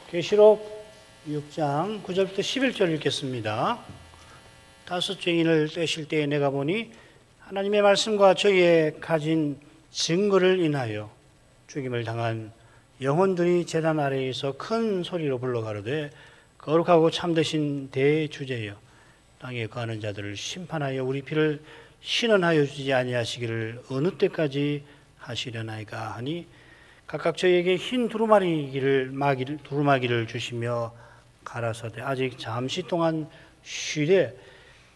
계시록 6장 9절부터 11절 읽겠습니다. 다섯 죄인을 떼실 때에 내가 보니 하나님의 말씀과 저희의 가진 증거를 인하여 죽임을 당한 영혼들이 제단 아래에서 큰 소리로 불러가로되 거룩하고 참되신 대주제여 땅에 거하는 자들을 심판하여 우리 피를 신원하여 주지 아니하시기를 어느 때까지 하시려나이까 하니 각각 저희에게 흰 두루마기를 주시며 가라사대 아직 잠시 동안 쉬되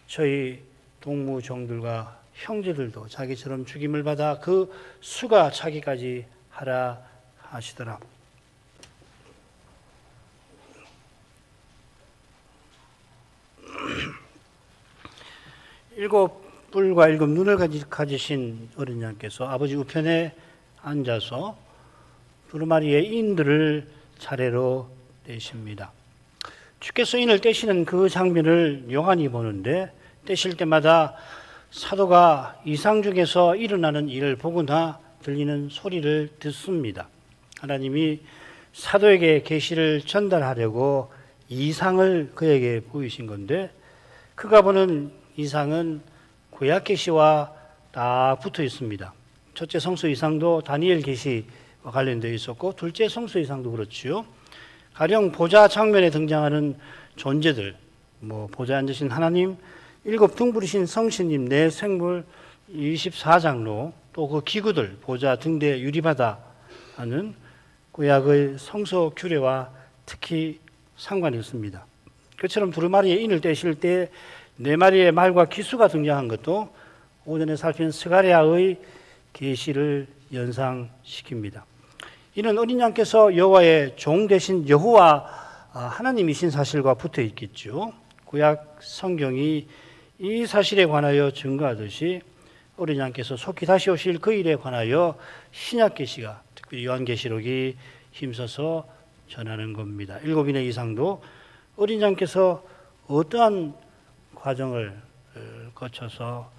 저희 동무종들과 형제들도 자기처럼 죽임을 받아 그 수가 차기까지 하라 하시더라. 일곱 뿔과 일곱 눈을 가지신 어린 양께서 아버지 우편에 앉아서 두루마리의 인들을 차례로 떼십니다. 주께서 인을 떼시는 그 장면을 요한이 보는데 떼실 때마다 사도가 이상 중에서 일어나는 일을 보거나 들리는 소리를 듣습니다. 하나님이 사도에게 계시를 전달하려고 이상을 그에게 보이신 건데 그가 보는 이상은 구약 계시와 딱 붙어 있습니다. 첫째 성서 이상도 다니엘 계시와 관련되어 있었고 둘째 성서 이상도 그렇지요. 가령 보좌 장면에 등장하는 존재들, 보좌에 앉으신 하나님, 일곱 둥부리신 성신님, 네 생물 24장로, 또 그 기구들, 보좌 등대 유리바다 하는 구약의 성서 규례와 특히 상관이 있습니다. 그처럼 두루마리의 인을 떼실 때 네 마리의 말과 기수가 등장한 것도 오전에 살핀 스가랴의 계시를 연상시킵니다. 이는 어린 양께서 여호와의 종 되신 여호와 하나님이신 사실과 붙어 있겠죠. 구약 성경이 이 사실에 관하여 증거하듯이 어린 양께서 속히 다시 오실 그 일에 관하여 신약 계시가 특별히 요한계시록이 힘써서 전하는 겁니다. 일곱인의 이상도 어린 양께서 어떠한 과정을 거쳐서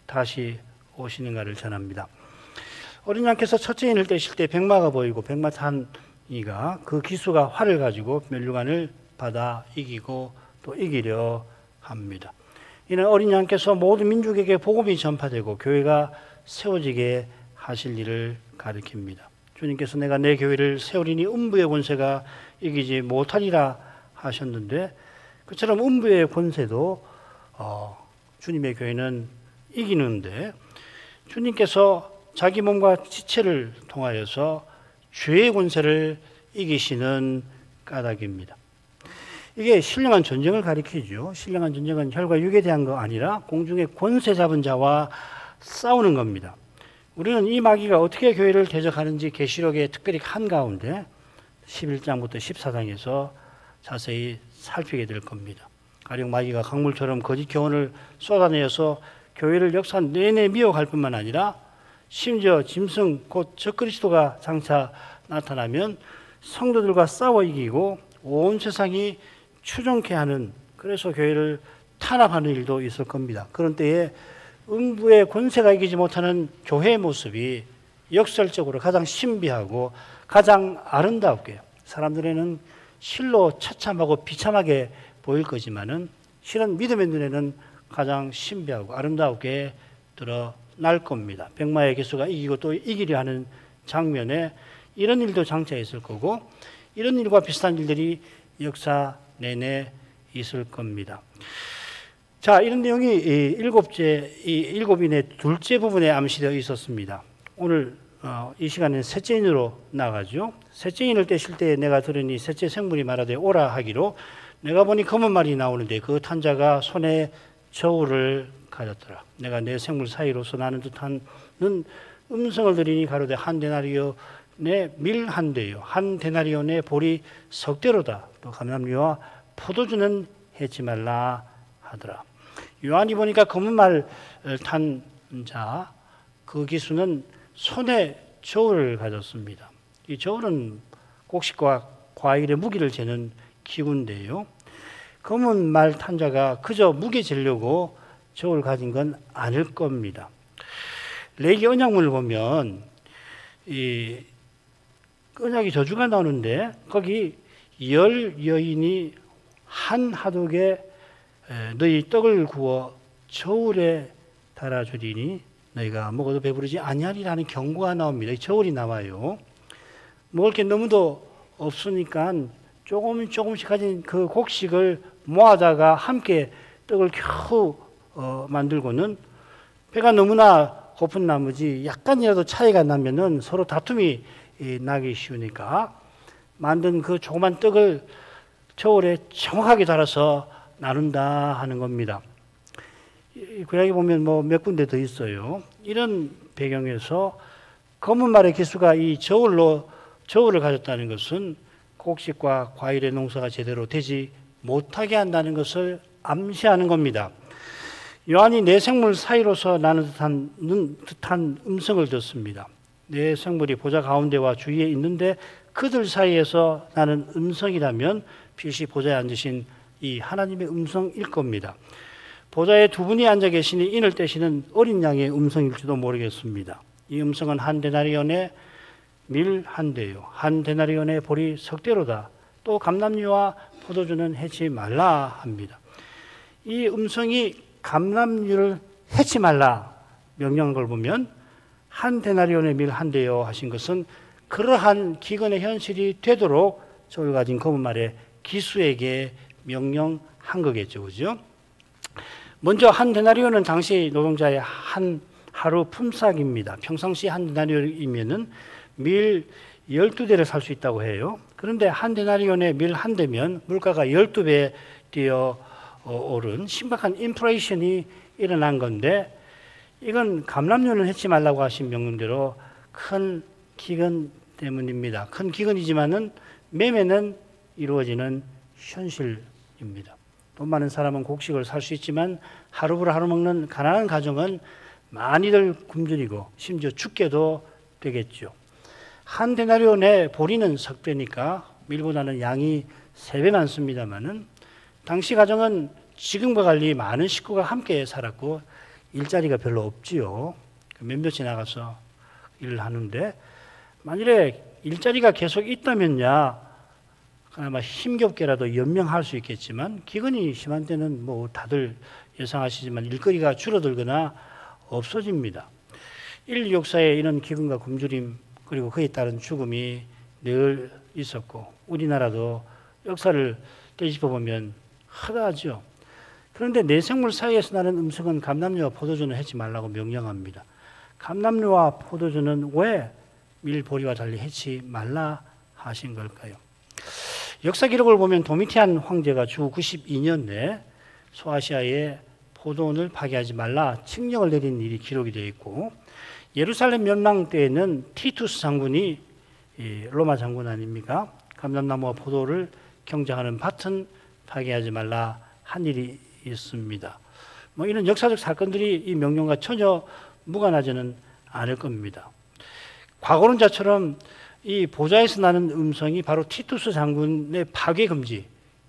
다시 오시는가를 전합니다. 어린 양께서 첫째 인을 떼실 때 백마가 보이고 백마탄이가 그 기수가 활을 가지고 면류관을 받아 이기고 또 이기려 합니다. 이는 어린 양께서 모든 민족에게 복음이 전파되고 교회가 세워지게 하실 일을 가리킵니다. 주님께서 내가 내 교회를 세우리니 음부의 권세가 이기지 못하리라 하셨는데 그처럼 음부의 권세도 주님의 교회는 이기는데 주님께서 자기 몸과 지체를 통하여서 죄의 권세를 이기시는 까닭입니다. 이게 신령한 전쟁을 가리키죠. 신령한 전쟁은 혈과 육에 대한 거 아니라 공중의 권세 잡은 자와 싸우는 겁니다. 우리는 이 마귀가 어떻게 교회를 대적하는지 계시록의 특별히 한가운데 11장부터 14장에서 자세히 살피게 될 겁니다. 가령 마귀가 강물처럼 거짓 교훈을 쏟아내어서 교회를 역사 내내 미혹할 뿐만 아니라 심지어 짐승 곧 적그리스도가 장차 나타나면 성도들과 싸워 이기고 온 세상이 추종케 하는 그래서 교회를 탄압하는 일도 있을 겁니다. 그런 때에 음부의 권세가 이기지 못하는 교회의 모습이 역설적으로 가장 신비하고 가장 아름답게 사람들에는 실로 처참하고 비참하게 보일 거지만은 실은 믿음의 눈에는 가장 신비하고 아름답게 드러날 겁니다. 백마의 기수가 이기고 또 이기려 하는 장면에 이런 일도 장차 있을 거고 이런 일과 비슷한 일들이 역사 내내 있을 겁니다. 자, 이런 내용이 일곱인의 둘째 부분에 암시되어 있었습니다. 오늘 이 시간에는 셋째 인으로 나가죠. 셋째 인을 떼실 때 내가 들으니 셋째 생물이 말하되 오라 하기로 내가 보니 검은 말이 나오는데 그 탄 자가 손에 저울을 가졌더라. 내가 내 생물 사이로서 나는 듯한 음성을 들으니 가로되 한 데나리오 내 밀 한 대요 한 데나리오 내 보리 석 대로다. 또 감람류와 포도주는 해치 말라 하더라. 요한이 보니까 검은 말 탄 자 그 기수는 손에 저울을 가졌습니다. 이 저울은 곡식과 과일의 무게를 재는 기구인데요. 검은 말 탄 자가 그저 무게 재려고 저울 가진 건 아닐 겁니다. 레위기 언약문을 보면 이 언약이 저주가 나오는데 거기 열 여인이 한 하독에 너희 떡을 구워 저울에 달아주리니 너희가 먹어도 배부르지 아니하리라는 경고가 나옵니다. 저울이 나와요. 먹을 게 너무도 없으니까 조금씩 가진 그 곡식을 모아다가 함께 떡을 겨우 만들고는 배가 너무나 고픈 나머지 약간이라도 차이가 나면은 서로 다툼이 나기 쉬우니까 만든 그 조그만 떡을 저울에 정확하게 달아서 나눈다 하는 겁니다. 구약에 보면 몇 군데 더 있어요. 이런 배경에서 검은 말의 기수가 이 저울을 가졌다는 것은 곡식과 과일의 농사가 제대로 되지 못하게 한다는 것을 암시하는 겁니다. 요한이 내 생물 사이로서 나는 듯한 음성을 듣습니다. 내 생물이 보좌 가운데와 주위에 있는데 그들 사이에서 나는 음성이라면 필시 보좌에 앉으신 이 하나님의 음성일 겁니다. 보좌에 두 분이 앉아 계시니 인을 떼시는 어린 양의 음성일지도 모르겠습니다. 이 음성은 한 데나리온의 밀 한 대요. 한 데나리온의 보리 석대로다. 또 감람류와 포도주는 해치 말라 합니다. 이 음성이 감람류를 해치 말라 명령한 걸 보면 한 데나리온의 밀 한 대요 하신 것은 그러한 기근의 현실이 되도록 저울 가진 검은 말의 기수에게 명령한 거겠죠. 그죠? 먼저 한 데나리온은 당시 노동자의 한 하루 품삯입니다. 평상시 한 데나리온이면은 밀 12대를 살 수 있다고 해요. 그런데 한 데나리온에 밀 한 대면 물가가 12배 뛰어 오른 심각한 인플레이션이 일어난 건데 이건 감람류는 해치 말라고 하신 명령대로 큰 기근 때문입니다. 큰 기근이지만은 매매는 이루어지는 현실입니다. 돈 많은 사람은 곡식을 살 수 있지만 하루를 하루 먹는 가난한 가정은 많이들 굶주리고 심지어 죽게도 되겠죠. 한 데나리온의 보리는 석배니까 밀보다는 양이 3배 많습니다만은 당시 가정은 지금과 달리 많은 식구가 함께 살았고 일자리가 별로 없지요. 몇몇이 나가서 일을 하는데 만일에 일자리가 계속 있다면야 그나마 힘겹게라도 연명할 수 있겠지만 기근이 심한 때는 다들 예상하시지만 일거리가 줄어들거나 없어집니다. 인류 역사에 이런 기근과 굶주림 그리고 그에 따른 죽음이 늘 있었고 우리나라도 역사를 되짚어보면 허다하죠. 그런데 내 생물 사이에서 나는 음성은 감람류와 포도주는 해치 말라고 명령합니다. 감람류와 포도주는 왜 밀보리와 달리 해치 말라 하신 걸까요? 역사 기록을 보면 도미티안 황제가 주 92년에 소아시아에 포도원을 파괴하지 말라 칙령을 내린 일이 기록이 되어 있고 예루살렘 멸망 때에는 티투스 장군이 로마 장군 아닙니까? 감람나무와 포도를 경작하는 밭은 파괴하지 말라 한 일이 있습니다. 이런 역사적 사건들이 이 명령과 전혀 무관하지는 않을 겁니다. 과거론자처럼 이 보좌에서 나는 음성이 바로 티투스 장군의 파괴 금지,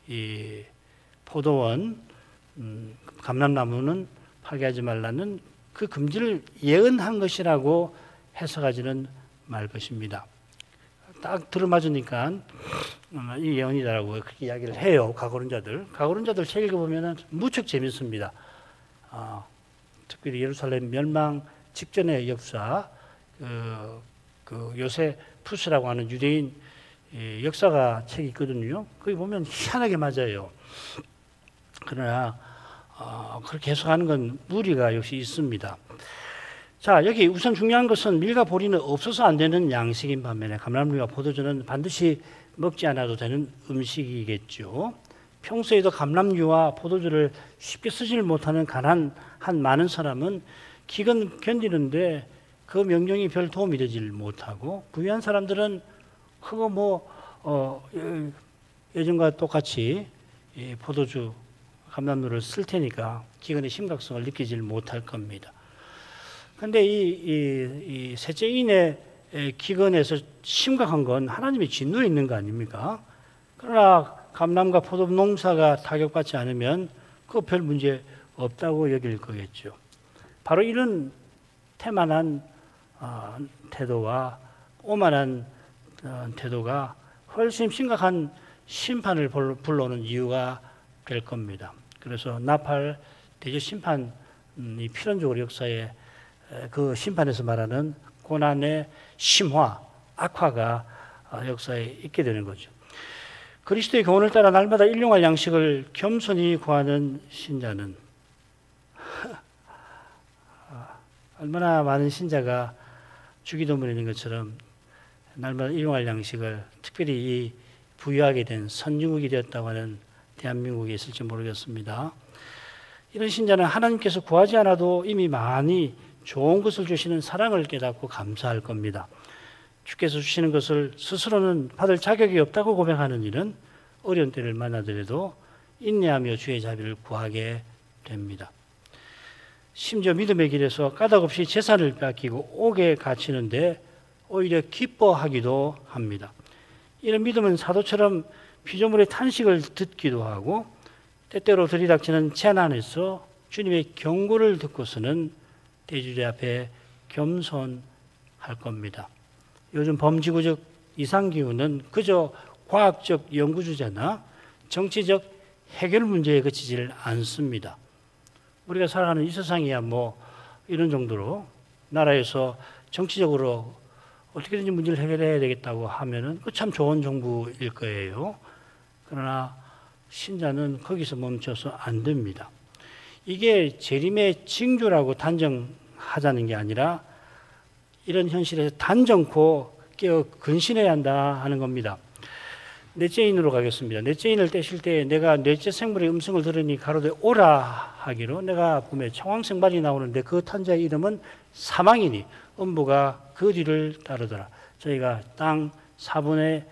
이 포도원, 감람나무는 파괴하지 말라는 그 금지를 예언한 것이라고 해석하지는 말 것입니다. 딱 들어맞으니까 이 예언이다라고 그렇게 이야기를 해요. 과거론자들 책 읽어보면 무척 재밌습니다. 특별히 예루살렘 멸망 직전의 역사, 그 요세푸스라고 하는 유대인 역사가 책이 있거든요. 거기 보면 희한하게 맞아요. 그러나 그렇게 해석하는 건 무리가 역시 있습니다. 자, 여기 우선 중요한 것은 밀과 보리는 없어서 안 되는 양식인 반면에 감람류와 포도주는 반드시 먹지 않아도 되는 음식이겠죠. 평소에도 감람류와 포도주를 쉽게 쓰지를 못하는 가난한 많은 사람은 기근 견디는데 그 명령이 별 도움이 되질 못하고 부유한 사람들은 그거 예전과 똑같이 포도주, 감람류를 쓸 테니까 기근의 심각성을 느끼질 못할 겁니다. 그런데 이 셋째인의 기근에서 심각한 건 하나님의 진노에 있는 거 아닙니까? 그러나 감람과 포도 농사가 타격받지 않으면 그거 별 문제 없다고 여길 거겠죠. 바로 이런 태만한 태도와 오만한 태도가 훨씬 심각한 심판을 불러오는 이유가 될 겁니다. 그래서 나팔 대접 심판이 필연적으로 역사에 그 심판에서 말하는 고난의 심화, 악화가 역사에 있게 되는 거죠. 그리스도의 교훈을 따라 날마다 일용할 양식을 겸손히 구하는 신자는 얼마나 많은 신자가 주기도문에 있는 것처럼 날마다 일용할 양식을 특별히 부여하게 된 선진국이 되었다고 하는 대한민국에 있을지 모르겠습니다. 이런 신자는 하나님께서 구하지 않아도 이미 많이 좋은 것을 주시는 사랑을 깨닫고 감사할 겁니다. 주께서 주시는 것을 스스로는 받을 자격이 없다고 고백하는 일은 어려운 때를 만나더라도 인내하며 주의 자비를 구하게 됩니다. 심지어 믿음의 길에서 까닭없이 재산을 빼앗기고 옥에 갇히는데 오히려 기뻐하기도 합니다. 이런 믿음은 사도처럼 피조물의 탄식을 듣기도 하고 때때로 들이닥치는 재난에서 주님의 경고를 듣고서는 대주제 앞에 겸손할 겁니다. 요즘 범지구적 이상기후는 그저 과학적 연구 주제나 정치적 해결 문제에 그치질 않습니다. 우리가 살아가는 이 세상이야 뭐 이런 정도로 나라에서 정치적으로 어떻게든지 문제를 해결해야 되겠다고 하면은 그 참 좋은 정부일 거예요. 그러나 신자는 거기서 멈춰서 안 됩니다. 이게 재림의 징조라고 단정하자는 게 아니라 이런 현실에서 단정코 깨어 근신해야 한다 하는 겁니다. 넷째인으로 가겠습니다. 넷째인을 떼실 때 내가 넷째 생물의 음성을 들으니 가로되 오라 하기로 내가 보면 청황색 말이 나오는데 그 탄자의 이름은 사망이니 음부가 그 뒤를 따르더라. 저희가 땅 4분의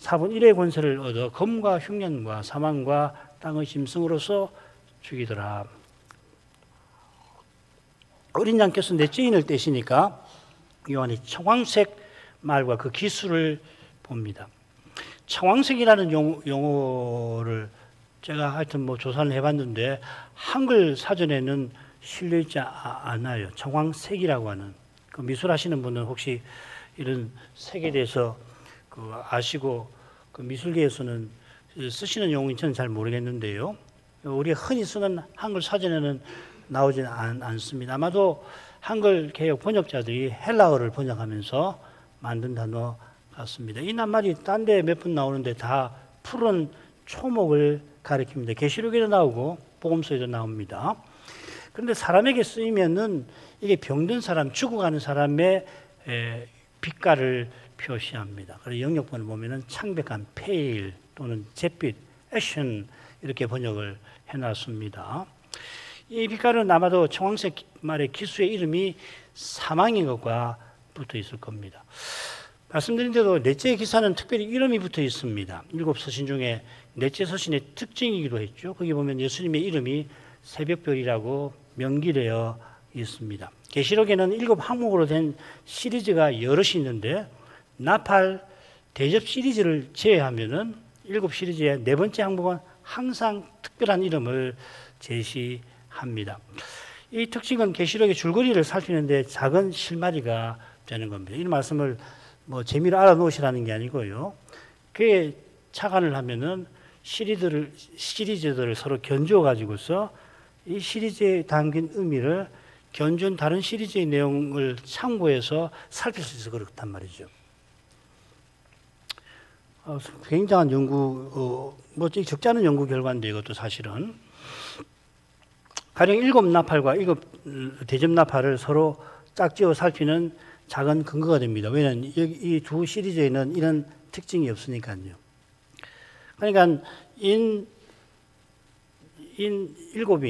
1의 권세를 얻어 검과 흉년과 사망과 땅의 짐승으로서 죽이더라. 어린 양께서 넷째인을 떼시니까 요한이 청황색 말과 그 기술을 봅니다. 청황색이라는 용어를 제가 하여튼 뭐 조사를 해봤는데 한글 사전에는 실려있지 않아요. 청황색이라고 하는 그 미술하시는 분은 혹시 이런 색에 대해서 아시고 그 미술계에서는 쓰시는 용어인지 저는 잘 모르겠는데요. 우리가 흔히 쓰는 한글 사전에는 나오지는 않습니다. 아마도 한글 개혁 번역자들이 헬라어를 번역하면서 만든 단어 같습니다. 이 낱말이 딴 데 몇 분 나오는데 다 푸른 초목을 가리킵니다. 계시록에도 나오고 복음서에도 나옵니다. 그런데 사람에게 쓰이면은 이게 병든 사람, 죽어가는 사람의 빛깔을 표시합니다. 그래서 영역본을 보면은 창백한 페일 또는 잿빛, 애션 이렇게 번역을 해놨습니다. 이 빛깔은 아마도 청황색 말의 기수의 이름이 사망인 것과 붙어 있을 겁니다. 말씀드린 대로 넷째 기사는 특별히 이름이 붙어 있습니다. 7 서신 중에 넷째 서신의 특징이기도 했죠. 거기 보면 예수님의 이름이 새벽별이라고 명기되어 있습니다. 계시록에는 7 항목으로 된 시리즈가 여럿이 있는데 나팔 대접 시리즈를 제외하면은 7 시리즈의 4번째 항목은 항상 특별한 이름을 제시합니다. 이 특징은 계시록의 줄거리를 살피는데 작은 실마리가 되는 겁니다. 이 말씀을 뭐 재미로 알아놓으시라는 게 아니고요. 그에 착안을 하면은 시리즈들을 서로 견주어 가지고서 이 시리즈에 담긴 의미를 견준 다른 시리즈의 내용을 참고해서 살필 수 있어서 그렇단 말이죠. 굉장한 연구, 뭐 적지 않은 연구 결과인데 이것도 사실은 가령 7 나팔과 7 대접 나팔을 서로 짝지어 살피는 작은 근거가 됩니다. 왜냐하면 이 두 시리즈에는 이런 특징이 없으니까요. 그러니까 일곱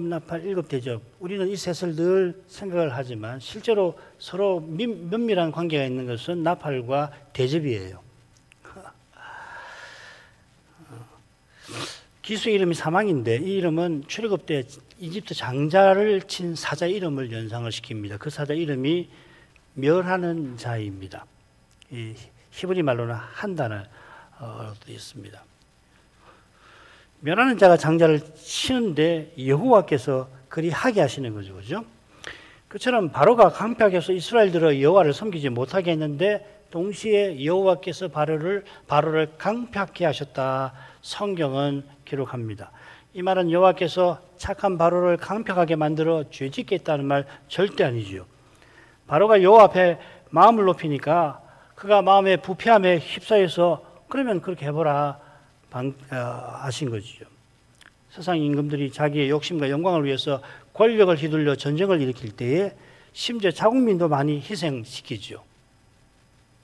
나팔, 7 대접. 우리는 이 셋을 늘 생각을 하지만 실제로 서로 면밀한 관계가 있는 것은 나팔과 대접이에요. 기수의 이름이 사망인데 이 이름은 출애굽 때 이집트 장자를 친 사자 이름을 연상을 시킵니다. 그 사자 이름이 멸하는 자입니다. 이 히브리 말로는 한단을 되어 있습니다. 멸하는 자가 장자를 치는데 여호와께서 그리 하게 하시는 거죠. 그죠? 그처럼 바로가 강팍해서 이스라엘들의 여호와를 섬기지 못하게 했는데 동시에 여호와께서 바로를 강팍해 하셨다. 성경은 기록합니다. 이 말은 여호와께서 착한 바로를 강팍하게 만들어 죄짓게 했다는 말 절대 아니죠. 바로가 여호와 앞에 마음을 높이니까 그가 마음의 부패함에 휩싸여서 그러면 그렇게 해보라 하신 거죠. 세상 임금들이 자기의 욕심과 영광을 위해서 권력을 휘둘려 전쟁을 일으킬 때에 심지어 자국민도 많이 희생시키죠.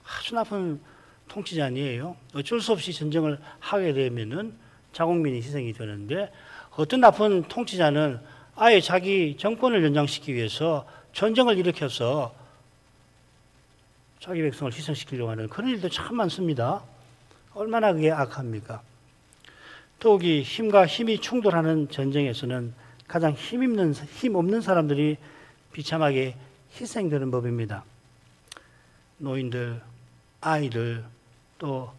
아주 나쁜 통치자 아니에요. 어쩔 수 없이 전쟁을 하게 되면은 자국민이 희생이 되는데 어떤 나쁜 통치자는 아예 자기 정권을 연장시키기 위해서 전쟁을 일으켜서 자기 백성을 희생시키려고 하는 그런 일도 참 많습니다. 얼마나 그게 악합니까? 더욱이 힘과 힘이 충돌하는 전쟁에서는 가장 힘 없는 사람들이 비참하게 희생되는 법입니다. 노인들, 아이들, 또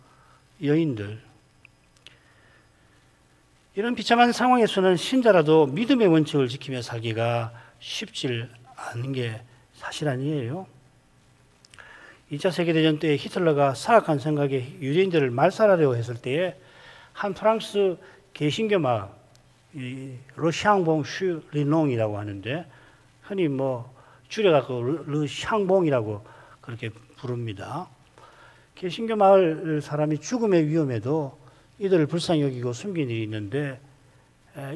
여인들. 이런 비참한 상황에서는 신자라도 믿음의 원칙을 지키며 살기가 쉽지 않은 게 사실 아니에요. 2차 세계대전 때 히틀러가 사악한 생각에 유대인들을 말살하려고 했을 때에 한 프랑스 개신교 마을, 르샹봉 슈 리농이라고 하는데 흔히 줄여갖고 르샹봉이라고 그렇게 부릅니다. 개신교 마을 사람이 죽음의 위험에도 이들을 불쌍히 여기고 숨긴 일이 있는데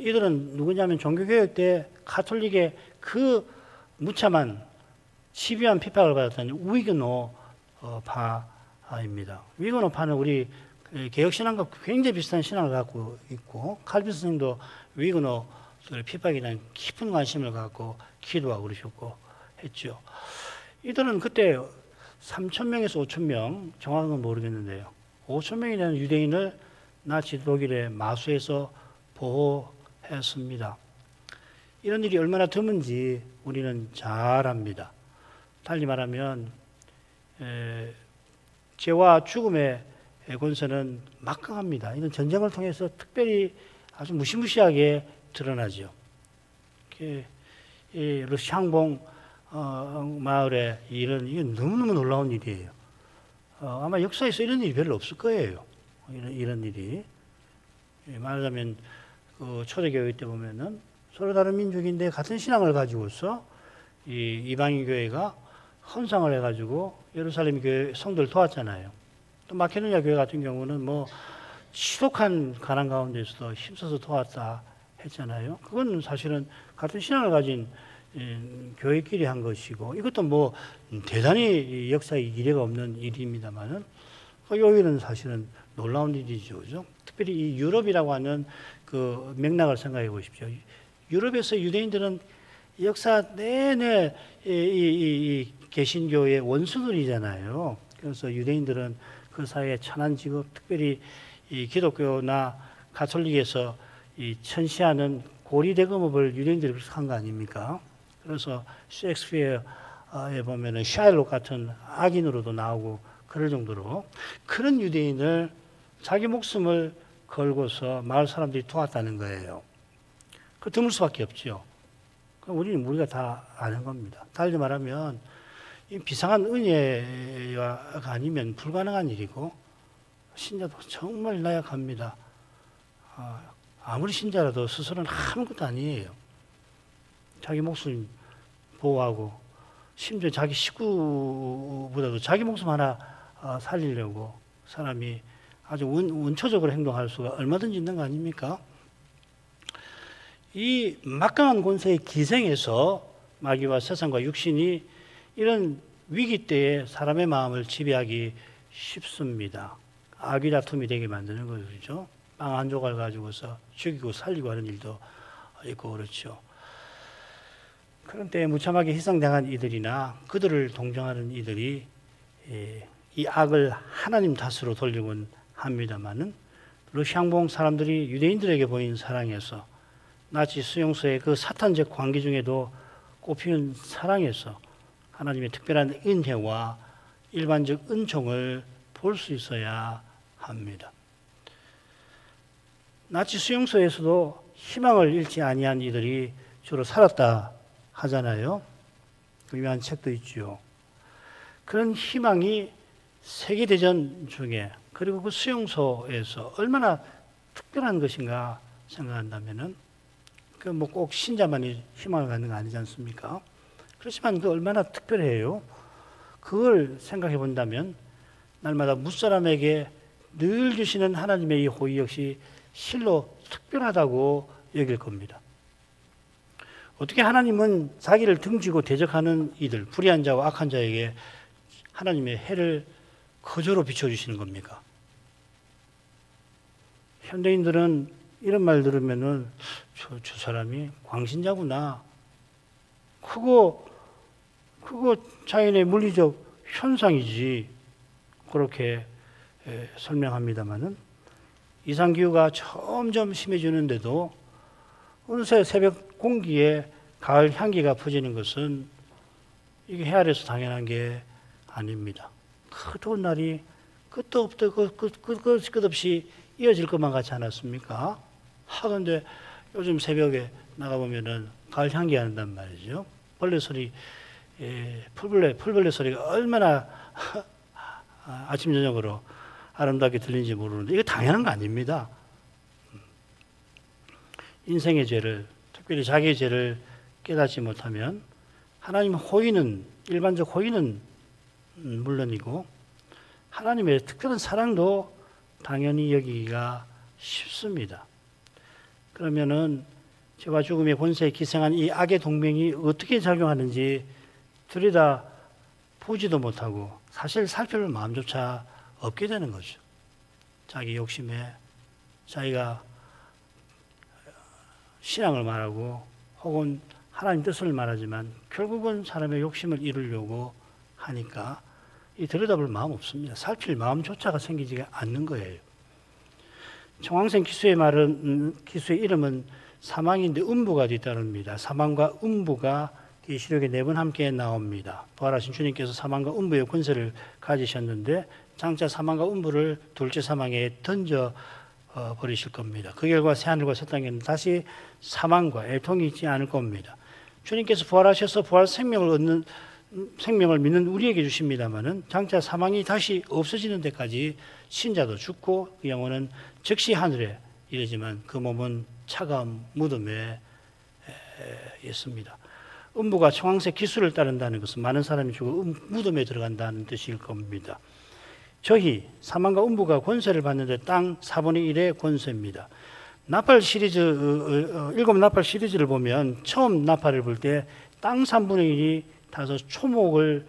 이들은 누구냐면 종교개혁 때 가톨릭의 그 무참한 집요한 핍박을 받았던 위그노 파입니다. 위그노 파는 우리 개혁신앙과 굉장히 비슷한 신앙을 갖고 있고 칼빈 스님도 위그노들 핍박에 대한 깊은 관심을 갖고 기도하고 그러셨고 했죠. 이들은 그때 3,000명에서 5,000명 정확한 건 모르겠는데요. 5,000명이라는 유대인을 나치 독일의 마수에서 보호했습니다. 이런 일이 얼마나 드문지 우리는 잘 압니다. 달리 말하면 죄와 죽음의 권세는 막강합니다. 이건 전쟁을 통해서 특별히 아주 무시무시하게 드러나죠. 이 르샹봉 마을의 일은 이건 너무너무 놀라운 일이에요. 아마 역사에서 이런 일이 별로 없을 거예요. 이런 일이. 말하자면 그 초대교회 때 보면은 서로 다른 민족인데 같은 신앙을 가지고서 이 이방인 교회가 헌상을 해가지고 예루살렘 교회 성도를 도왔잖아요. 또 마케도냐 교회 같은 경우는 지독한 가난 가운데서도 힘써서 도왔다 했잖아요. 그건 사실은 같은 신앙을 가진 교회끼리 한 것이고 이것도 대단히 역사에 이례가 없는 일입니다만은 이 일은 사실은 놀라운 일이죠, 그죠? 특별히 이 유럽이라고 하는 그 맥락을 생각해 보십시오. 유럽에서 유대인들은 역사 내내 이 개신교의 원수들이잖아요. 그래서 유대인들은 그 사회의 천한 직업, 특별히 이 기독교나 가톨릭에서 이 천시하는 고리 대금업을 유대인들이 한 거 아닙니까? 그래서 셰익스피어에 보면은 샤일록 같은 악인으로도 나오고 그럴 정도로 그런 유대인을 자기 목숨을 걸고서 마을 사람들이 도왔다는 거예요. 그 드물 수밖에 없죠. 우리가 다 아는 겁니다. 달리 말하면 이 비상한 은혜가 아니면 불가능한 일이고 신자도 정말 나약합니다. 아무리 신자라도 스스로는 아무것도 아니에요. 자기 목숨 보호하고 심지어 자기 식구보다도 자기 목숨 하나 살리려고 사람이 아주 원초적으로 행동할 수가 얼마든지 있는 거 아닙니까? 이 막강한 권세의 기생에서 마귀와 세상과 육신이 이런 위기 때에 사람의 마음을 지배하기 쉽습니다. 악의 다툼이 되게 만드는 거죠. 빵 한 조각 가지고서 죽이고 살리고 하는 일도 있고 그렇죠. 그런 때에 무참하게 희생당한 이들이나 그들을 동정하는 이들이 이 악을 하나님 탓으로 돌리곤 합니다마는 르샹봉 사람들이 유대인들에게 보인 사랑에서 나치 수용소의 그 사탄적 관계 중에도 꼽히는 사랑에서 하나님의 특별한 은혜와 일반적 은총을 볼 수 있어야 합니다. 나치 수용소에서도 희망을 잃지 아니한 이들이 주로 살았다 하잖아요. 유명한 책도 있죠. 그런 희망이 세계대전 중에 그리고 그 수용소에서 얼마나 특별한 것인가 생각한다면은 그 뭐 꼭 신자만이 희망을 갖는 거 아니지 않습니까? 그렇지만 그 얼마나 특별해요. 그걸 생각해 본다면 날마다 무사람에게 늘 주시는 하나님의 이 호의 역시 실로 특별하다고 여길 겁니다. 어떻게 하나님은 자기를 등지고 대적하는 이들, 불의한 자와 악한 자에게 하나님의 해를 거저로 비춰주시는 겁니까? 현대인들은 이런 말 들으면은 저 사람이 광신자구나. 그거 자연의 물리적 현상이지. 그렇게 설명합니다마는 이상기후가 점점 심해지는데도 어느새 새벽 공기에 가을 향기가 퍼지는 것은 이게 해 아래서 당연한 게 아닙니다. 그 더운 날이 끝도 끝없이 이어질 것만 같지 않았습니까? 하건대 요즘 새벽에 나가보면은 가을 향기 한단 말이죠. 벌레 소리, 풀벌레 소리가 얼마나 아침 저녁으로 아름답게 들리는지 모르는데 이거 당연한 거 아닙니다. 인생의 죄를, 특별히 자기의 죄를 깨닫지 못하면 하나님 호의는, 일반적 호의는 물론이고 하나님의 특별한 사랑도 당연히 여기기가 쉽습니다. 그러면은 죄와 죽음의 권세에 기생한 이 악의 동맹이 어떻게 작용하는지 들여다 보지도 못하고 사실 살펴볼 마음조차 없게 되는 거죠. 자기 욕심에 자기가 신앙을 말하고 혹은 하나님 뜻을 말하지만 결국은 사람의 욕심을 이루려고 하니까 이 들여다볼 마음 없습니다. 살필 마음조차가 생기지 않는 거예요. 청황생 기수의 기수의 이름은 사망인데 음부가 뒤따릅니다. 사망과 음부가 계시록에 4번 함께 나옵니다. 부활하신 주님께서 사망과 음부의 권세를 가지셨는데 장차 사망과 음부를 둘째 사망에 던져 버리실 겁니다. 그 결과 새하늘과 새 땅에는 다시 사망과 애통이 있지 않을 겁니다. 주님께서 부활하셔서 부활 생명을 믿는 우리에게 주십니다마는 장차 사망이 다시 없어지는 데까지 신자도 죽고 그 영혼은 즉시 하늘에 이르지만 그 몸은 차가운 무덤에 있습니다. 음부가 청황색 기수를 따른다는 것은 많은 사람이 죽어 무덤에 들어간다는 뜻일 겁니다. 저희 사망과 음부가 권세를 받는데 땅 4분의 1의 권세입니다. 나팔 시리즈, 7나팔 시리즈를 보면 처음 나팔을 불 때 땅 3분의 1이 타서 초목을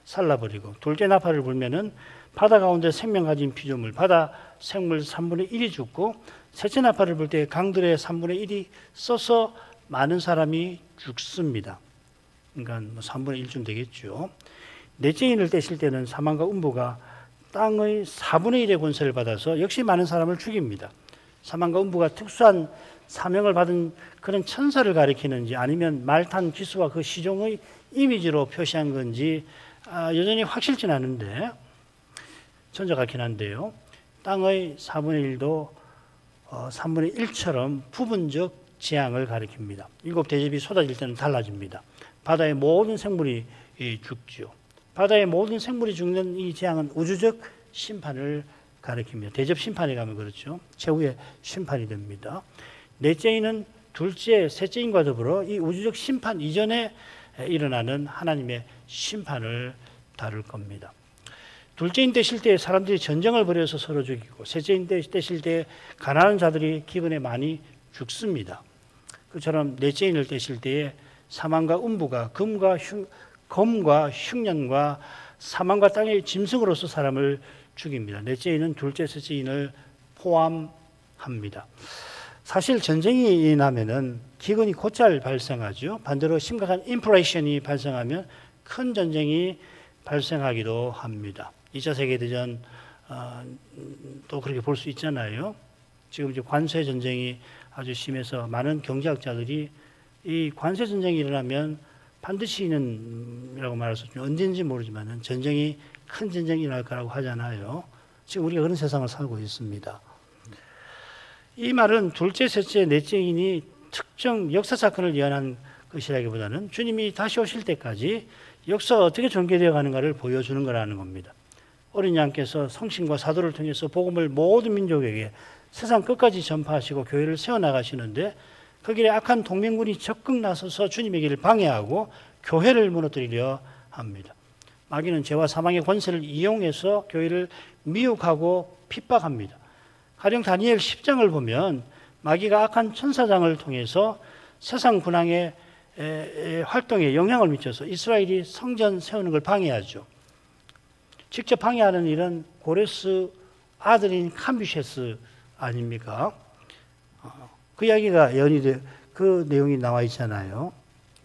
살라버리고 둘째 나팔을 불면은 바다 가운데 생명 가진 피조물, 바다 생물 3분의 1이 죽고 셋째 나팔을 불 때 강들의 3분의 1이 써서 많은 사람이 죽습니다. 그러니까 뭐 3분의 1쯤 되겠죠. 넷째 인을 떼실 때는 사망과 음부가 땅의 4분의 1의 권세를 받아서 역시 많은 사람을 죽입니다. 사망과 음부가 특수한 사명을 받은 그런 천사를 가리키는지 아니면 말탄 기수와 그 시종의 이미지로 표시한 건지 여전히 확실치는 않은데 전자 같긴 한데요. 땅의 4분의 1도 3분의 1처럼 부분적 재앙을 가리킵니다. 7대접이 쏟아질 때는 달라집니다. 바다의 모든 생물이 죽죠. 바다의 모든 생물이 죽는 이 재앙은 우주적 심판을 가리킵니다. 대접 심판에 가면 그렇죠. 최후의 심판이 됩니다. 넷째인은 둘째, 셋째인과 더불어 이 우주적 심판 이전에 일어나는 하나님의 심판을 다룰 겁니다. 둘째인 떼실 때 사람들이 전쟁을 벌여서 서로 죽이고 셋째인 떼실 때 가난한 자들이 기근에 많이 죽습니다. 그처럼 넷째인을 떼실 때에 사망과 음부가 검과 흉년과 사망과 땅의 짐승으로서 사람을 죽입니다. 넷째인은 둘째, 셋째인을 포함합니다. 사실 전쟁이 나면은 기근이 곧잘 발생하죠. 반대로 심각한 인플레이션이 발생하면 큰 전쟁이 발생하기도 합니다. 2차 세계대전 또 그렇게 볼 수 있잖아요. 지금 이제 관세 전쟁이 아주 심해서 많은 경제학자들이 이 관세 전쟁이 일어나면 반드시는이라고 말할 수 없지만 언제인지 모르지만 전쟁이 큰 전쟁이 일어날 거라고 하잖아요. 지금 우리가 그런 세상을 살고 있습니다. 이 말은 둘째, 셋째, 넷째인이 특정 역사 사건을 예언한 것이라기보다는 주님이 다시 오실 때까지 역사가 어떻게 전개되어 가는가를 보여주는 거라는 겁니다. 어린 양께서 성신과 사도를 통해서 복음을 모든 민족에게 세상 끝까지 전파하시고 교회를 세워나가시는데 그 길에 악한 동맹군이 적극 나서서 주님의 길을 방해하고 교회를 무너뜨리려 합니다. 마귀는 죄와 사망의 권세를 이용해서 교회를 미혹하고 핍박합니다. 가령 다니엘 10장을 보면 마귀가 악한 천사장을 통해서 세상 군왕의 활동에 영향을 미쳐서 이스라엘이 성전 세우는 걸 방해하죠. 직접 방해하는 일은 고레스 아들인 캄비셰스 아닙니까? 그 이야기가 그 내용이 나와 있잖아요.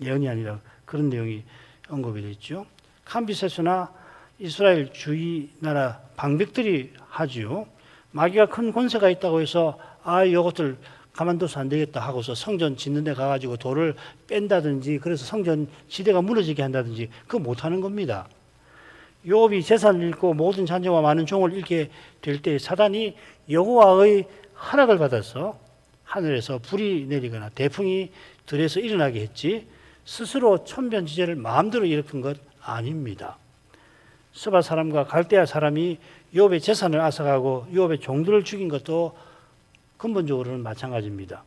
예언이 아니라 그런 내용이 언급이 됐죠. 캄비세스나 이스라엘 주위 나라 방백들이 하지요. 마귀가 큰 권세가 있다고 해서 이것들 가만둬서 안 되겠다 하고서 성전 짓는 데 가가지고 돌을 뺀다든지 그래서 성전 지대가 무너지게 한다든지 그거 못하는 겁니다. 욥이 재산을 잃고 모든 잔재와 많은 종을 잃게 될 때 사단이 여호와의 허락을 받아서 하늘에서 불이 내리거나 대풍이 들에서 일어나게 했지 스스로 천변지제를 마음대로 일으킨 것 아닙니다. 스바 사람과 갈대아 사람이 욥의 재산을 앗아가고 욥의 종들을 죽인 것도 근본적으로는 마찬가지입니다.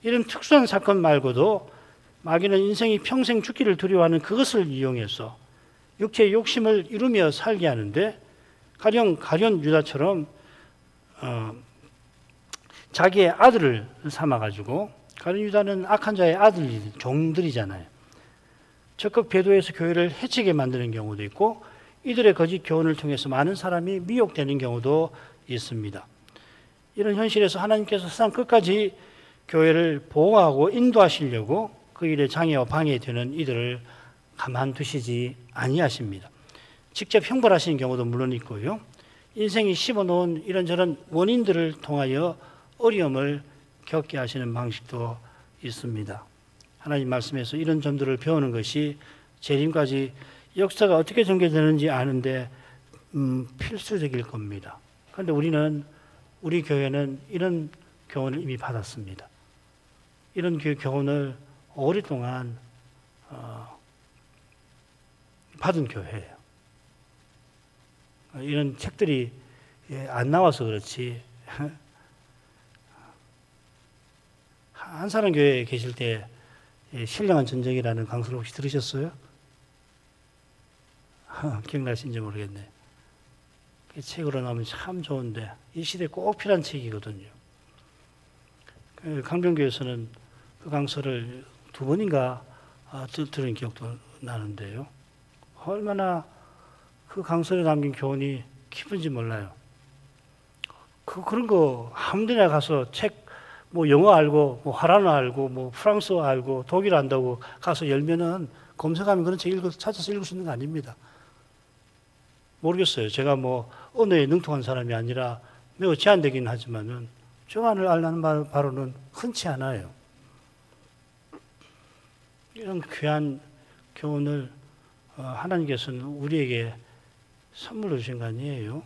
이런 특수한 사건 말고도 마귀는 인생이 평생 죽기를 두려워하는 그것을 이용해서 육체의 욕심을 이루며 살게 하는데 가령 가룟 유다처럼 자기의 아들을 삼아가지고 가룟 유다는 악한 자의 아들이 종들이잖아요. 적극 배도해서 교회를 해치게 만드는 경우도 있고 이들의 거짓 교훈을 통해서 많은 사람이 미혹되는 경우도 있습니다. 이런 현실에서 하나님께서 세상 끝까지 교회를 보호하고 인도하시려고 그 일에 장애와 방해되는 이들을 가만두시지 아니하십니다. 직접 형벌하시는 경우도 물론 있고요. 인생이 씹어놓은 이런저런 원인들을 통하여 어려움을 겪게 하시는 방식도 있습니다. 하나님 말씀에서 이런 점들을 배우는 것이 재림까지 역사가 어떻게 전개되는지 아는데 필수적일 겁니다. 그런데 우리 교회는 이런 교훈을 이미 받았습니다. 이런 교훈을 오랫동안 받은 교회예요. 이런 책들이 안 나와서 그렇지 한사람교회에 계실 때 신령한 전쟁이라는 강서를 혹시 들으셨어요? 기억나신지 모르겠네. 그 책으로 나오면 참 좋은데 이 시대에 꼭 필요한 책이거든요. 강변교에서는 그 강서를 2번인가 들은 기억도 나는데요. 얼마나 그 강서에 담긴 교훈이 깊은지 몰라요. 그런 거 아무데나 가서 책 뭐 영어 알고 뭐 화란어 알고 뭐 프랑스어 알고 독일어 안다고 가서 열면은 검색하면 그런 책 찾아서 읽을 수 있는 거 아닙니다. 모르겠어요. 제가 뭐 언어에 능통한 사람이 아니라 매우 제한되긴 하지만은 저만을 알라는 바로는 흔치 않아요. 이런 귀한 교훈을 하나님께서는 우리에게 선물로 주신 거 아니에요?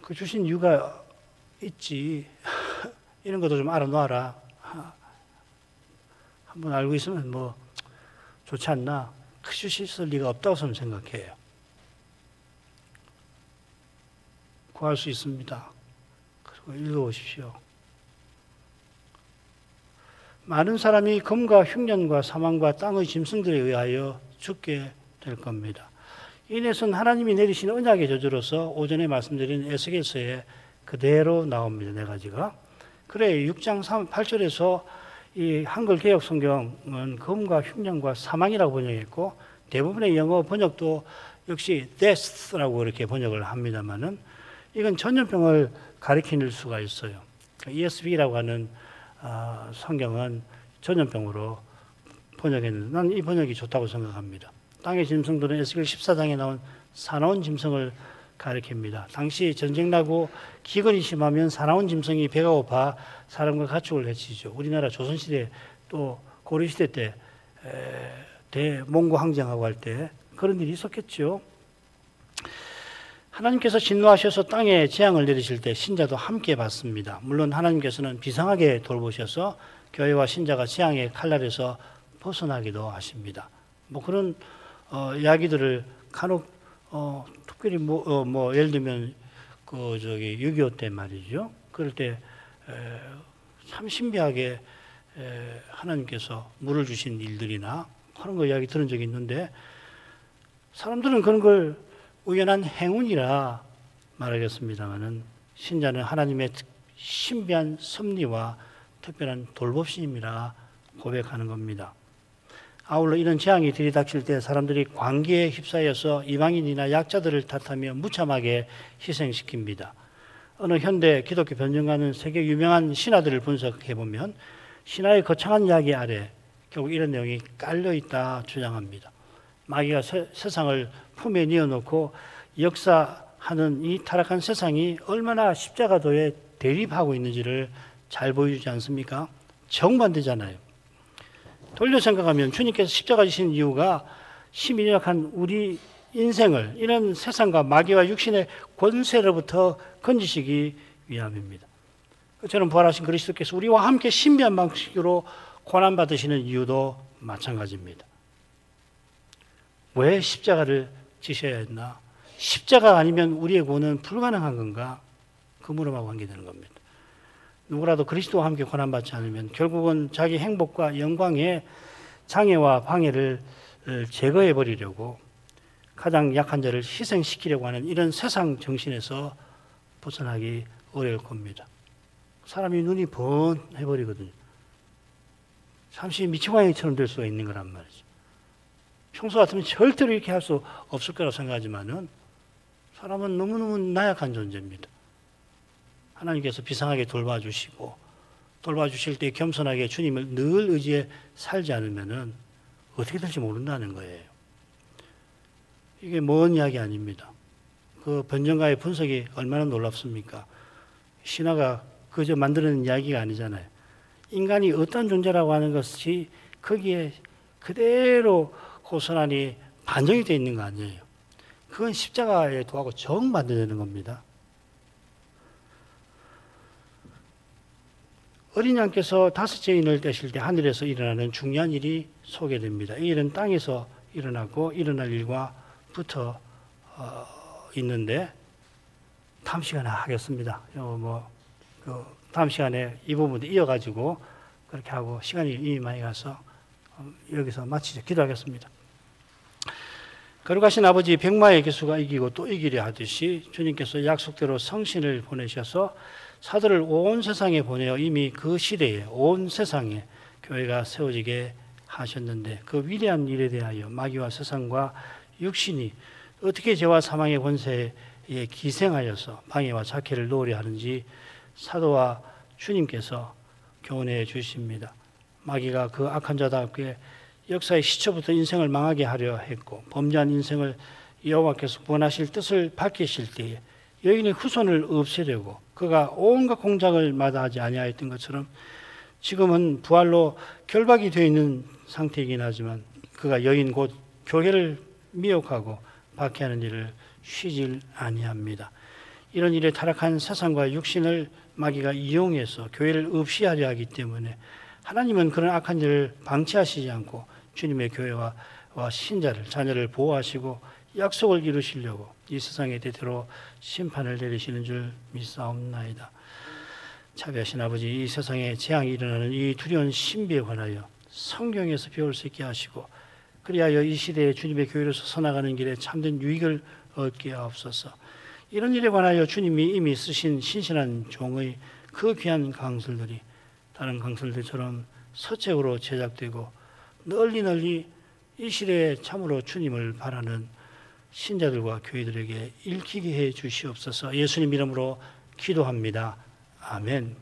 그 주신 이유가 있지. 이런 것도 좀 알아놓아라. 한번 알고 있으면 뭐 좋지 않나? 주실 리가 없다고 저는 생각해요. 구할 수 있습니다. 그리고 읽어보십시오. 많은 사람이 검과 흉년과 사망과 땅의 짐승들에 의하여 죽게 될 겁니다. 이것은 하나님이 내리신 언약의 저주로서 오전에 말씀드린 에스겔서에 그대로 나옵니다. 4가지가. 그래 6장 8절에서 이 한글 개역 성경은 검과 흉년과 사망이라고 번역했고 대부분의 영어 번역도 역시 death라고 이렇게 번역을 합니다만은 이건 전염병을 가리킬 수가 있어요. ESV라고 하는 성경은 전염병으로 번역했는데 난 이 번역이 좋다고 생각합니다. 땅의 짐승들은 에스겔 14장에 나온 사나운 짐승을 가리킵니다. 당시 전쟁 나고 기근이 심하면 사나운 짐승이 배가 고파 사람과 가축을 해치죠. 우리나라 조선시대 또 고려시대 때 대몽고 항쟁하고 할 때 그런 일이 있었겠죠. 하나님께서 진노하셔서 땅에 재앙을 내리실 때 신자도 함께 받습니다. 물론 하나님께서는 비상하게 돌보셔서 교회와 신자가 재앙의 칼날에서 벗어나기도 하십니다. 뭐 그런 이야기들을 간혹 특별히 예를 들면 그 저기 6.25 때 말이죠. 그럴 때 참 신비하게 하나님께서 물을 주신 일들이나 그런 거 이야기 들은 적이 있는데 사람들은 그런 걸 우연한 행운이라 말하겠습니다만은 신자는 하나님의 신비한 섭리와 특별한 돌봅심이라 고백하는 겁니다. 아울러 이런 재앙이 들이닥칠 때 사람들이 관계에 휩싸여서 이방인이나 약자들을 탓하며 무참하게 희생시킵니다. 어느 현대 기독교 변증가는 세계 유명한 신화들을 분석해보면 신화의 거창한 이야기 아래 결국 이런 내용이 깔려있다 주장합니다. 마귀가 세상을 품에 뉘어놓고 역사하는 이 타락한 세상이 얼마나 십자가도에 대립하고 있는지를 잘 보여주지 않습니까? 정반대잖아요. 돌려 생각하면 주님께서 십자가 지신 이유가 심히 연약한 우리 인생을 이런 세상과 마귀와 육신의 권세로부터 건지시기 위함입니다. 그처럼 부활하신 그리스도께서 우리와 함께 신비한 방식으로 고난받으시는 이유도 마찬가지입니다. 왜 십자가를 지셔야 했나? 십자가 아니면 우리의 구원은 불가능한 건가? 그 물음하고 관계되는 겁니다. 누구라도 그리스도와 함께 고난받지 않으면 결국은 자기 행복과 영광의 장애와 방해를 제거해 버리려고 가장 약한 자를 희생시키려고 하는 이런 세상 정신에서 벗어나기 어려울 겁니다. 사람이 눈이 번해버리거든요. 잠시 미치광이처럼 될 수가 있는 거란 말이죠. 평소 같으면 절대로 이렇게 할 수 없을 거라고 생각하지만은 사람은 너무너무 나약한 존재입니다. 하나님께서 비상하게 돌봐주실 때 겸손하게 주님을 늘 의지해 살지 않으면은 어떻게 될지 모른다는 거예요. 이게 먼 이야기 아닙니다. 그 변증가의 분석이 얼마나 놀랍습니까? 신화가 그저 만드는 이야기가 아니잖아요. 인간이 어떤 존재라고 하는 것이 거기에 그대로 고스란히 반영이 되어 있는 거 아니에요. 그건 십자가에 도하고 정반대되는 겁니다. 어린 양께서 다섯째 인을 떼실 때 하늘에서 일어나는 중요한 일이 소개됩니다. 이 일은 땅에서 일어나고 일어날 일과 붙어 있는데 다음 시간에 하겠습니다. 다음 시간에 이 부분도 이어가지고 그렇게 하고 시간이 이미 많이 가서 여기서 마치죠. 기도하겠습니다. 거룩하신 아버지, 백마의 기수가 이기고 또 이기려 하듯이 주님께서 약속대로 성신을 보내셔서 사도를 온 세상에 보내어 이미 그 시대에 온 세상에 교회가 세워지게 하셨는데 그 위대한 일에 대하여 마귀와 세상과 육신이 어떻게 죄와 사망의 권세에 기생하여서 방해와 자켓을 놓으려 하는지 사도와 주님께서 교훈해 주십니다. 마귀가 그 악한 자답게 역사의 시초부터 인생을 망하게 하려 했고 범죄한 인생을 여호와께서 구원하실 뜻을 밝히실 때에 여인의 후손을 없애려고 그가 온갖 공작을 마다하지 아니하였던 것처럼 지금은 부활로 결박이 되어 있는 상태이긴 하지만 그가 여인 곧 교회를 미혹하고 박해하는 일을 쉬질 아니합니다. 이런 일에 타락한 세상과 육신을 마귀가 이용해서 교회를 없이 하려 하기 때문에 하나님은 그런 악한 일을 방치하시지 않고 주님의 교회와 신자를 자녀를 보호하시고 약속을 이루시려고 이 세상에 대대로 심판을 내리시는 줄 믿사옵나이다. 자비하신 아버지, 이 세상에 재앙이 일어나는 이 두려운 신비에 관하여 성경에서 배울 수 있게 하시고 그리하여 이 시대에 주님의 교회로서 서나가는 길에 참된 유익을 얻게 하옵소서. 이런 일에 관하여 주님이 이미 쓰신 신실한 종의 그 귀한 강설들이 다른 강설들처럼 서책으로 제작되고 널리 이 시대에 참으로 주님을 바라는 신자들과 교회들에게 읽히게 해 주시옵소서. 예수님 이름으로 기도합니다. 아멘.